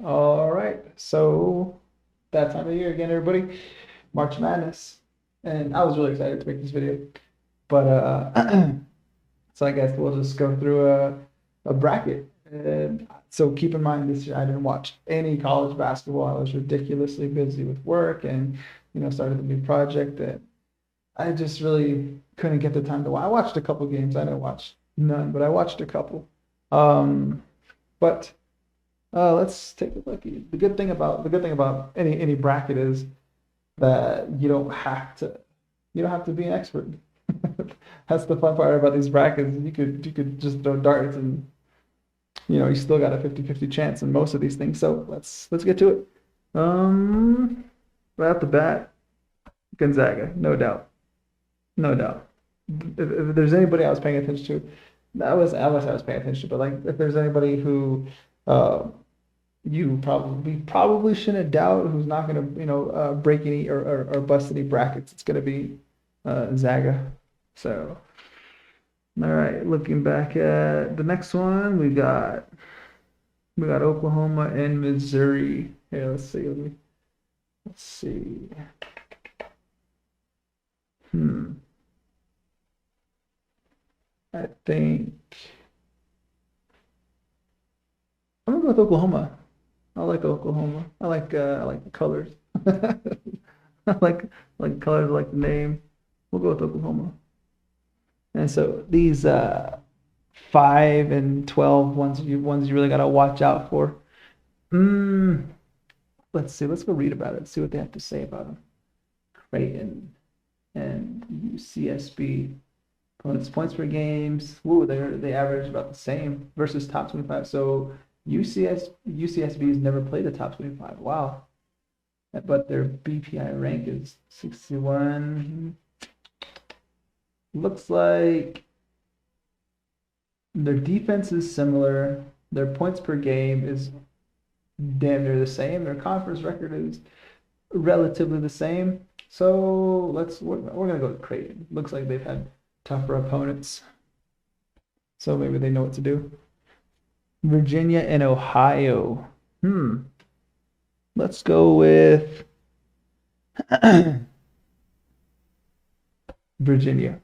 All right, so that time of year again, everybody, March Madness, and I was really excited to make this video, but so I guess we'll just go through a bracket. And so keep in mind this year I didn't watch any college basketball. I was ridiculously busy with work and started a new project that I just really couldn't get the time to watch. I watched a couple games. I didn't watch none, but I watched a couple. Um, but let's take a look. The good thing about any bracket is that you don't have to be an expert. That's the fun part about these brackets. You could just throw darts and you still got a 50-50 chance in most of these things. So let's get to it. Um, right off the bat, Gonzaga, no doubt, no doubt. If there's anybody I was paying attention to, I was paying attention, but like if there's anybody who uh, you probably shouldn't doubt who's not going to break any or bust any brackets. It's going to be Zaga. So all right, looking back at the next one, we got Oklahoma and Missouri. Here, let's see. Hmm. I think I'm gonna go with Oklahoma. I like Oklahoma. I like the colors. I like colors, I like the name. We'll go with Oklahoma. And so these 5 and 12 ones you really gotta watch out for. Mm, let's see. Let's go read about it. See what they have to say about them. Creighton and UCSB. Opponents points per games. Ooh, they average about the same versus top 25. So UCSB has never played the top 25. Wow. But their BPI rank is 61. Looks like their defense is similar. Their points per game is damn near the same. Their conference record is relatively the same. So we're gonna go with Creighton. Looks like they've had tougher opponents, so maybe they know what to do. Virginia and Ohio. Let's go with Virginia.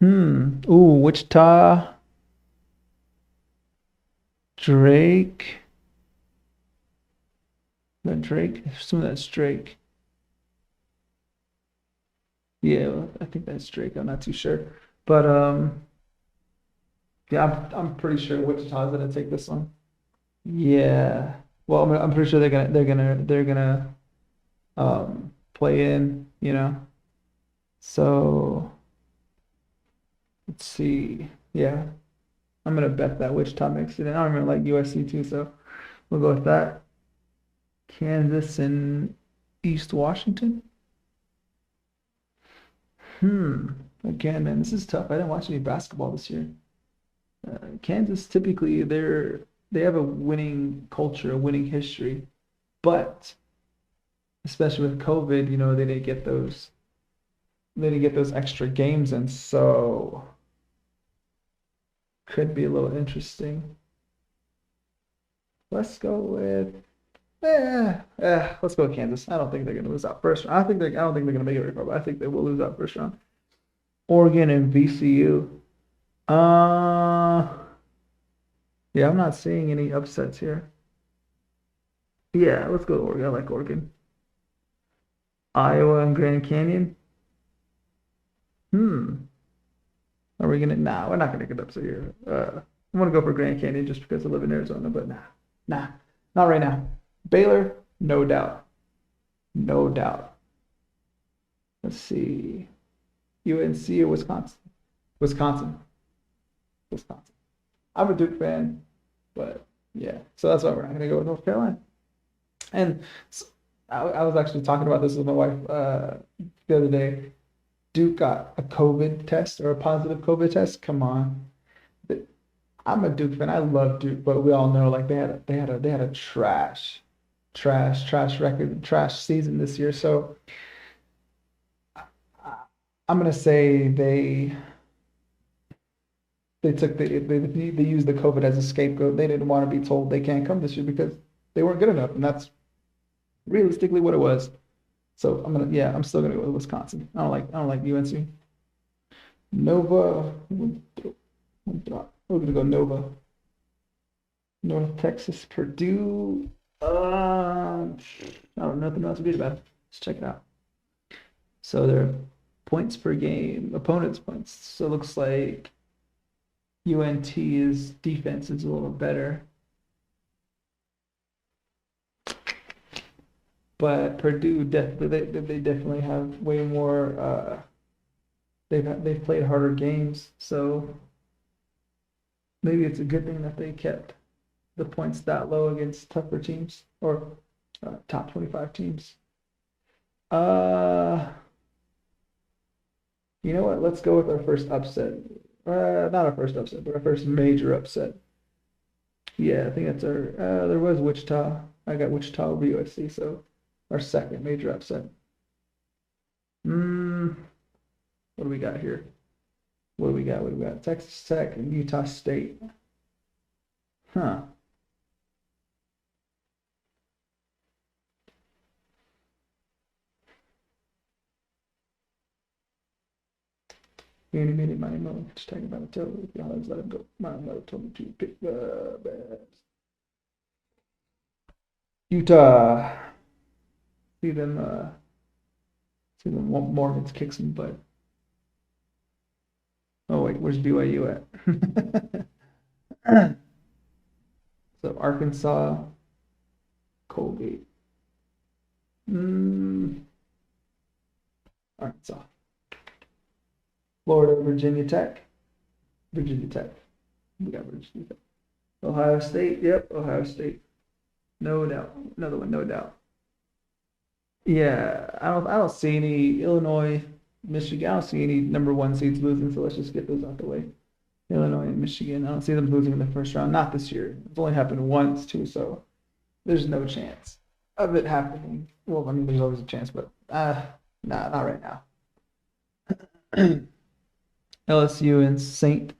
Ooh, Wichita, Drake. That Drake? Some of that's Drake. Yeah, well, I think that's Drake. I'm not too sure, but yeah, I'm pretty sure Wichita's gonna take this one. Yeah. Well, I'm pretty sure they're gonna play in. So let's see. Yeah, I'm gonna bet that Wichita makes it. And I don't even like USC too, so we'll go with that. Kansas and East Washington. Hmm. Again, man, this is tough. I didn't watch any basketball this year. Kansas typically they have a winning culture, a winning history, but especially with COVID, they didn't get those extra games, and so could be a little interesting. Let's go with let's go with Kansas. I don't think they're gonna lose out first round. I don't think they're gonna make it very far, but I think they will lose out first round. Oregon and VCU. Uh yeah, I'm not seeing any upsets here. Yeah, let's go Oregon. I like Oregon. Iowa and Grand Canyon. Hmm. Are we gonna? Nah, we're not gonna get upset here. I'm gonna go for Grand Canyon just because I live in Arizona, but nah, not right now. Baylor, no doubt, no doubt. Let's see, UNC or Wisconsin, Wisconsin, Wisconsin. I'm a Duke fan, but yeah, so that's why we're not gonna go with North Carolina. And I was actually talking about this with my wife the other day. Duke got a COVID test or a positive COVID test. Come on. I'm a Duke fan. I love Duke, but we all know like they had a trash record, trash season this year. So I- I'm gonna say they used the COVID as a scapegoat. They didn't want to be told they can't come this year because they weren't good enough, and that's realistically what it was. So I'm still gonna go with Wisconsin. I don't like UNC. Nova, we're gonna go Nova. North Texas, Purdue. I don't know nothing else to read about it. Let's check it out. So their points per game, opponents' points. So it looks like UNT's defense is a little better. But Purdue they definitely have way more. They've played harder games, so maybe it's a good thing that they kept the points that low against tougher teams or top 25 teams. You know what? Let's go with our first upset. Not our first upset, but our first major upset. Yeah, I think that's our. There was Wichita. I got Wichita over USC, so our second major upset. What do we got here? What do we got? What do we got? Texas Tech and Utah State. Huh. Any, many, money, mo. Just talking about it. Tell me if y'all let him go. My mother told me to pick the best. Utah. See them. Mormons kick some butt. Oh wait, where's BYU at? So Arkansas, Colgate. Arkansas. Florida, Virginia Tech. Virginia Tech. We got Virginia Tech. Ohio State. Yep, Ohio State. No doubt. Another one, no doubt. Yeah, I don't see any Illinois, Michigan. I don't see any number one seeds losing, so let's just get those out the way. Illinois and Michigan. I don't see them losing in the first round. Not this year. It's only happened once too, so there's no chance of it happening. Well, I mean, there's always a chance, but nah, not right now. LSU and Saint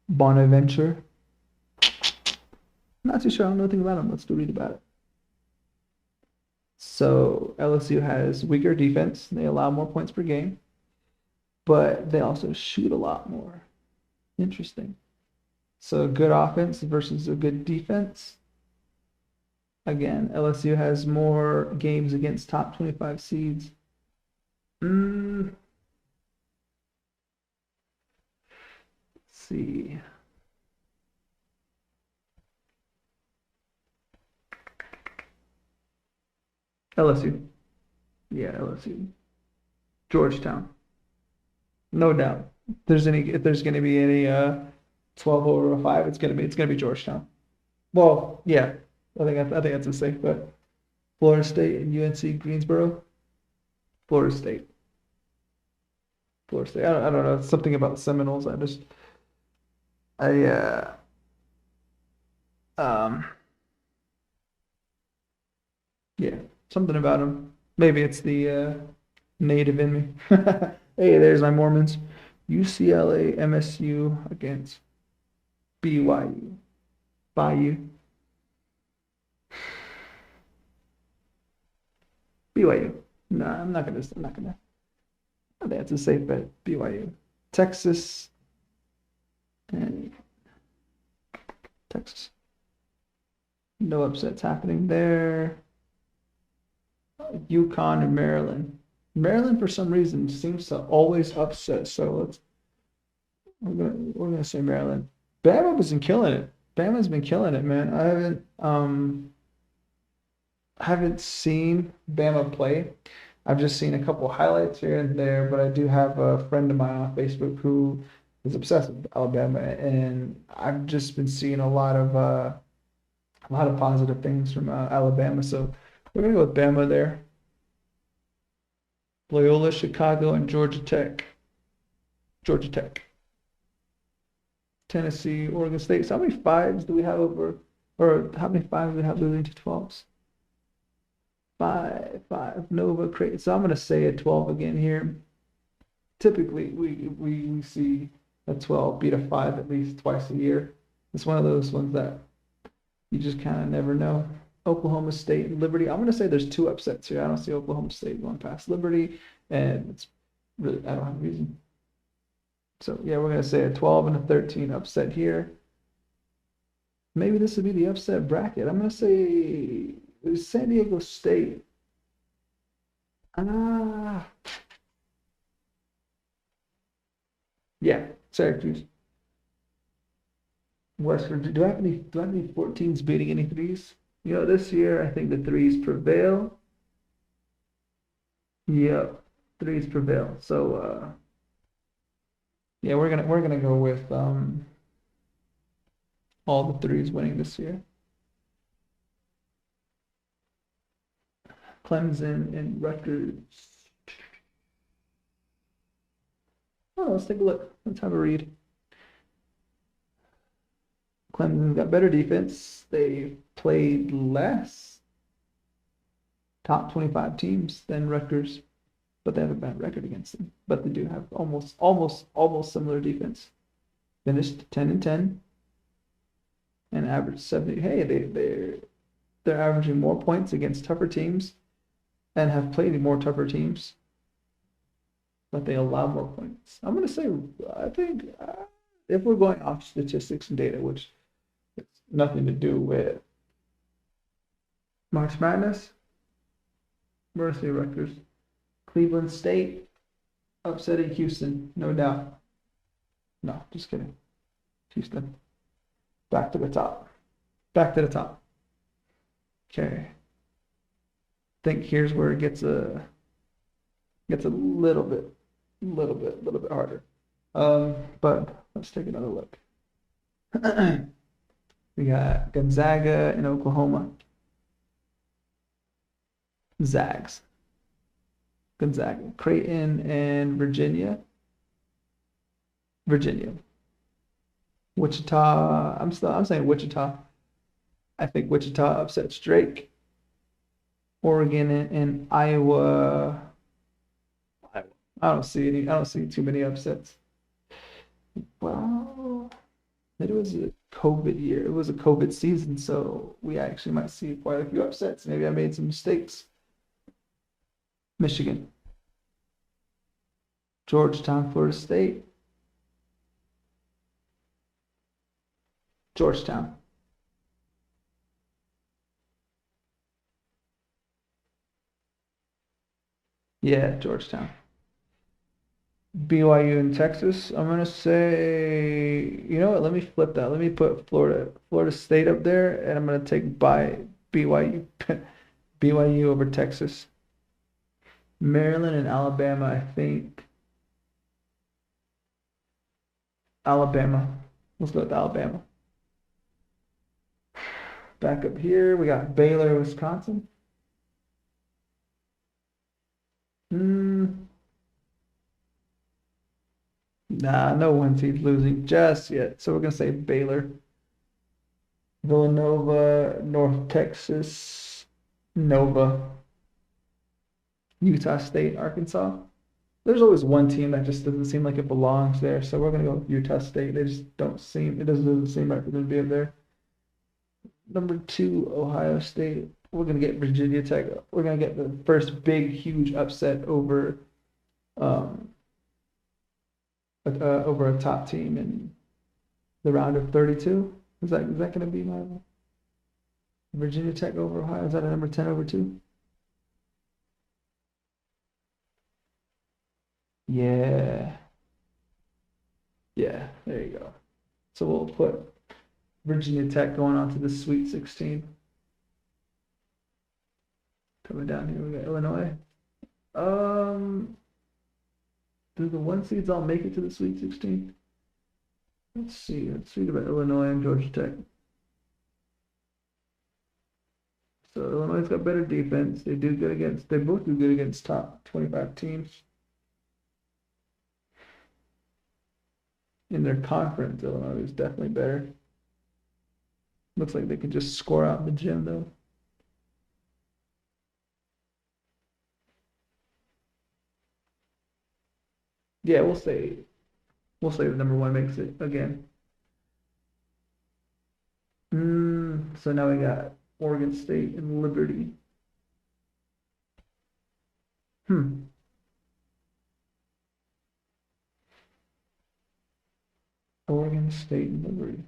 Bonaventure. Not too sure. I don't know anything about them. Let's do read about it. So LSU has weaker defense. They allow more points per game, but they also shoot a lot more. Interesting. So good offense versus a good defense. Again, LSU has more games against top 25 seeds. Let's see. LSU. Yeah, LSU. Georgetown. No doubt. If there's gonna be any 12 over 5, it's gonna be Georgetown. Well, yeah. I think that's a safe bet. Florida State and UNC Greensboro. Florida State. Florida State. I don't know. It's something about the Seminoles. Yeah, something about them. Maybe it's the native in me. Hey, there's my Mormons. UCLA, MSU against BYU. BYU. BYU. No, I'm not gonna. I think that's a safe bet. BYU. Texas and Texas. No upsets happening there. UConn and Maryland. Maryland, for some reason, seems to always upset. So we're gonna say Maryland. Bama's been killing it. Bama's been killing it, man. I haven't seen Bama play. I've just seen a couple highlights here and there, but I do have a friend of mine on Facebook who is obsessed with Alabama, and I've just been seeing a lot of positive things from Alabama. So we're gonna go with Bama there. Loyola, Chicago, and Georgia Tech. Georgia Tech. Tennessee, Oregon State. So how many 5s do we have or how many 5s do we have losing to 12s? 5. Nova, Creighton. So I'm going to say a 12 again here. Typically, we see a 12 beat a 5 at least twice a year. It's one of those ones that you just kind of never know. Oklahoma State and Liberty. I'm gonna say there's two upsets here. I don't see Oklahoma State going past Liberty, and it's really I don't have a reason. So yeah, we're gonna say a 12 and a 13 upset here. Maybe this would be the upset bracket. I'm gonna say San Diego State. Ah, yeah, Syracuse. West Virginia. Do I have any 14s beating any threes? This year I think the threes prevail. Yep, threes prevail. So yeah, we're gonna go with all the threes winning this year. Clemson and Rutgers. Oh, let's take a look. Let's have a read. Clemson got better defense. They played less top 25 teams than Rutgers, but they have a bad record against them. But they do have almost similar defense. Finished 10-10 and averaged 70. Hey, they're averaging more points against tougher teams and have played more tougher teams, but they allow more points. I'm gonna say I think if we're going off statistics and data, which it's nothing to do with March Madness, Mercy Rutgers, Cleveland State upsetting Houston, no doubt. No, just kidding. Houston. Back to the top. Back to the top. Okay. I think here's where it gets a little bit harder. But let's take another look. We got Gonzaga and Oklahoma. Zags. Gonzaga. Creighton and Virginia. Virginia. Wichita. I'm saying Wichita. I think Wichita upsets Drake. Oregon and Iowa. I don't see too many upsets. Well, it was a COVID year. It was a COVID season, so we actually might see quite a few upsets. Maybe I made some mistakes. Michigan. Georgetown, Florida State. Georgetown. Yeah, Georgetown. BYU in Texas. I'm gonna say, you know what? Let me flip that. Let me put Florida State up there, and I'm gonna take by BYU, BYU over Texas. Maryland and Alabama. I think Alabama. Let's go with Alabama. Back up here, we got Baylor, Wisconsin. Nah, no one seems losing just yet. So we're gonna say Baylor. Villanova, North Texas, Nova, Utah State, Arkansas. There's always one team that just doesn't seem like it belongs there. So we're gonna go with Utah State. They just don't seem it doesn't seem right for them to be up there. Number 2, Ohio State. We're gonna get Virginia Tech. We're gonna get the first big, huge upset over over a top team in the round of 32. Is that going to be my Virginia Tech over Ohio? Is that a number 10 over 2? Yeah. Yeah, there you go. So we'll put Virginia Tech going on to the Sweet 16. Coming down here, we got Illinois. Do the 1 seeds all make it to the Sweet 16? Let's see. Let's read about Illinois and Georgia Tech. So Illinois's got better defense. They both do good against top 25 teams. In their conference, Illinois is definitely better. Looks like they can just score out in the gym though. Yeah, we'll say We'll say the number one makes it again. So now we got Oregon State and Liberty. Oregon State and Liberty.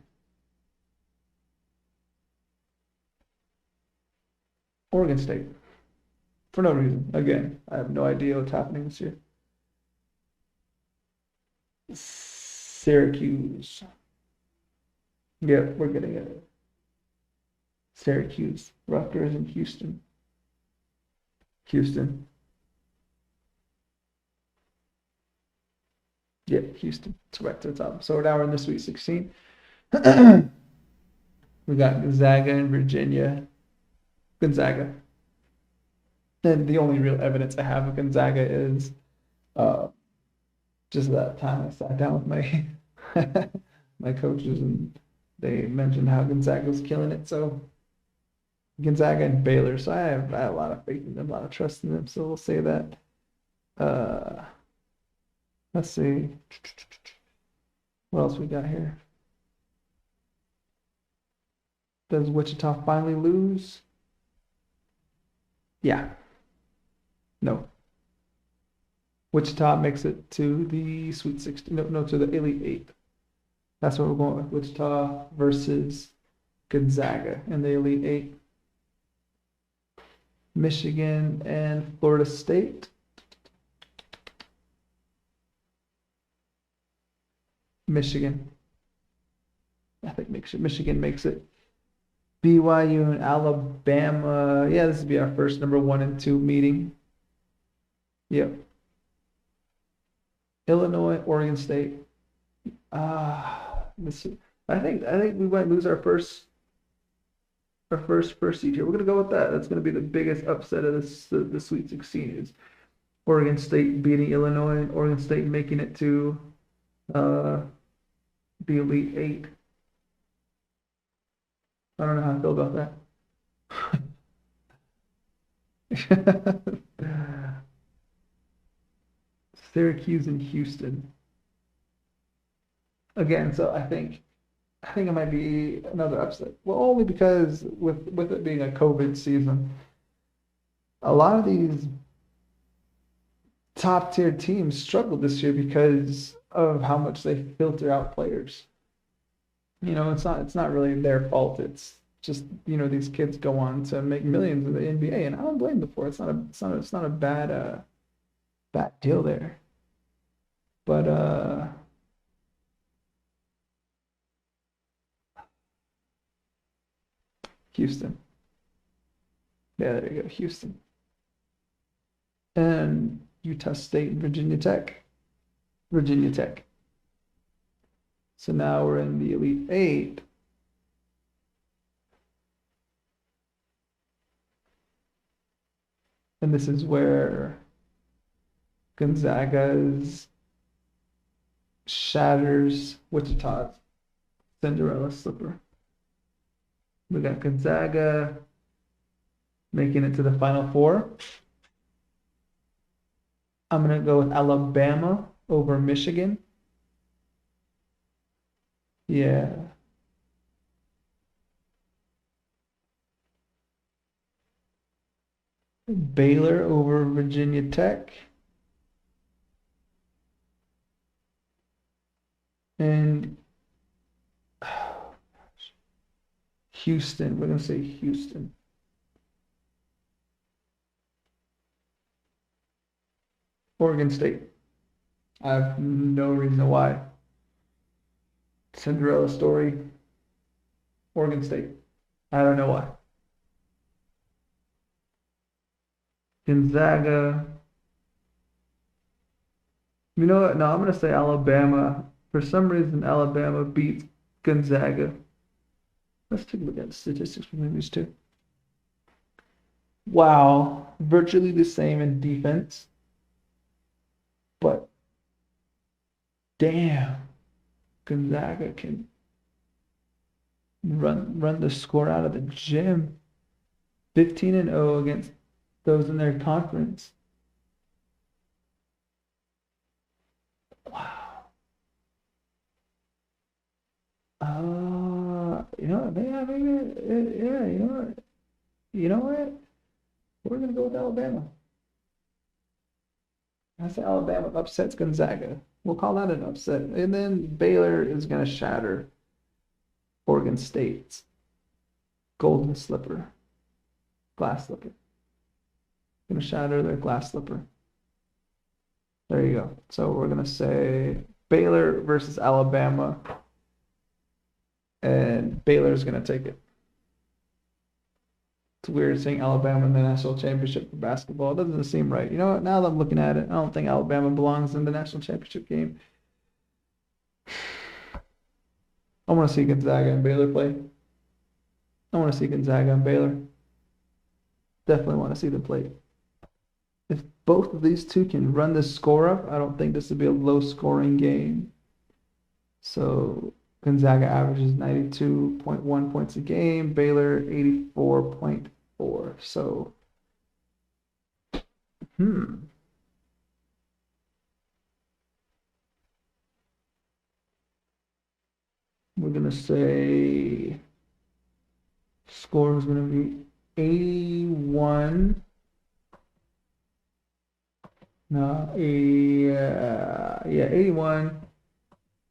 Oregon State. For no reason. Again, I have no idea what's happening this year. Syracuse. Yep, we're getting it. Syracuse, Rutgers, and Houston. Houston. Yep, Houston. It's right to the top. So now we're in the Sweet 16. We got Gonzaga and Virginia. Gonzaga. And the only real evidence I have of Gonzaga is just that time I sat down with my my coaches and they mentioned how Gonzaga was killing it. So Gonzaga and Baylor. So I have a lot of faith in them, a lot of trust in them. So we'll say that. Let's see. What else we got here? Does Wichita finally lose? Yeah. No. Wichita makes it to the Sweet 16. No, to the Elite Eight. That's what we're going with. Wichita versus Gonzaga in the Elite Eight. Michigan and Florida State. Michigan. I think Michigan makes it. BYU and Alabama. Yeah, this would be our first number 1 and 2 meeting. Yep. Illinois, Oregon State. I think we might lose our first seed here. We're gonna go with that. That's gonna be the biggest upset of the Sweet 16 is Oregon State beating Illinois and Oregon State making it to the Elite Eight. I don't know how I feel about that. Syracuse and Houston. Again, so I think it might be another upset. Well, only because with it being a COVID season, a lot of these top tier teams struggled this year because of how much they filter out players. It's not really their fault. It's just, these kids go on to make millions in the NBA, and I don't blame them for it. It's not a bad deal there. But Houston. Yeah, there you go, Houston. And Utah State and Virginia Tech. Virginia Tech. So now we're in the Elite Eight. And this is where Gonzaga's shatters Wichita's Cinderella slipper. We got Gonzaga making it to the Final Four. I'm going to go with Alabama over Michigan. Yeah. Baylor over Virginia Tech. And Houston. We're going to say Houston. Oregon State. I have no reason why. Cinderella story. Oregon State. I don't know why. Gonzaga. You know what? No, I'm going to say Alabama. For some reason, Alabama beats Gonzaga. Let's take a look at the statistics from these two. Wow. Virtually the same in defense. But damn, Gonzaga can run the score out of the gym. 15-0 against those in their conference. Wow. You know what? Yeah, maybe. Yeah, you know what? You know what? We're gonna go with Alabama. I say Alabama upsets Gonzaga. We'll call that an upset. And then Baylor is gonna shatter Oregon State's golden slipper, glass slipper. Gonna shatter their glass slipper. There you go. So we're gonna say Baylor versus Alabama, and Baylor's gonna take it. It's weird seeing Alabama in the national championship for basketball. It doesn't seem right. You know what? Now that I'm looking at it, I don't think Alabama belongs in the national championship game. I want to see Gonzaga and Baylor play. I want to see Gonzaga and Baylor. Definitely want to see them play. If both of these two can run this score up, I don't think this would be a low-scoring game. So Gonzaga averages 92.1 points a game, Baylor 84.4. So, we're gonna say score is gonna be 81. No, 81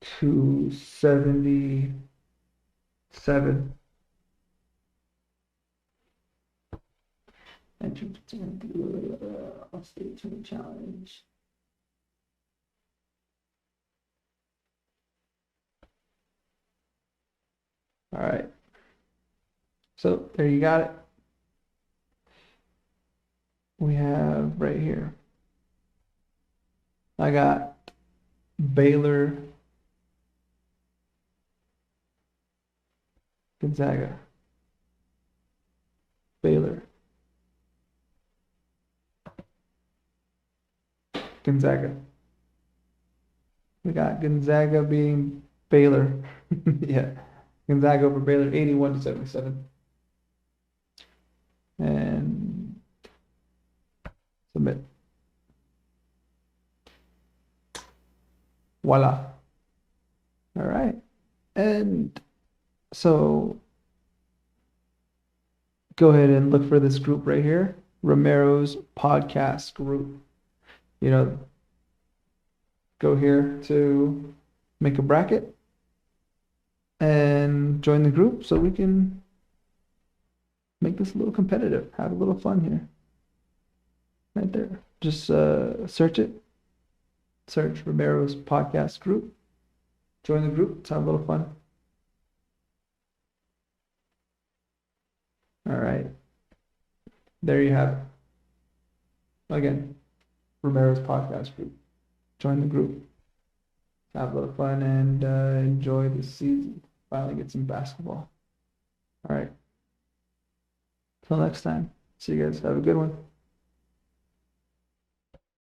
to 77. Entrance to State Tournament Challenge. All right. So there you got it. We have right here. I got Baylor, Gonzaga, Baylor, Gonzaga. We got Gonzaga beating Baylor. Yeah, Gonzaga over Baylor, 81 to 77. And submit. Voila. All right. And so go ahead and look for this group right here, Romero's podcast group. You know, go here to make a bracket and join the group so we can make this a little competitive, have a little fun here. Right there. Just search it. Search Romero's podcast group. Join the group. Let's have a little fun. All right. There you have it. Again, Romero's podcast group. Join the group. Have a little fun and enjoy the season. Finally get some basketball. All right. Till next time. See you guys. Have a good one.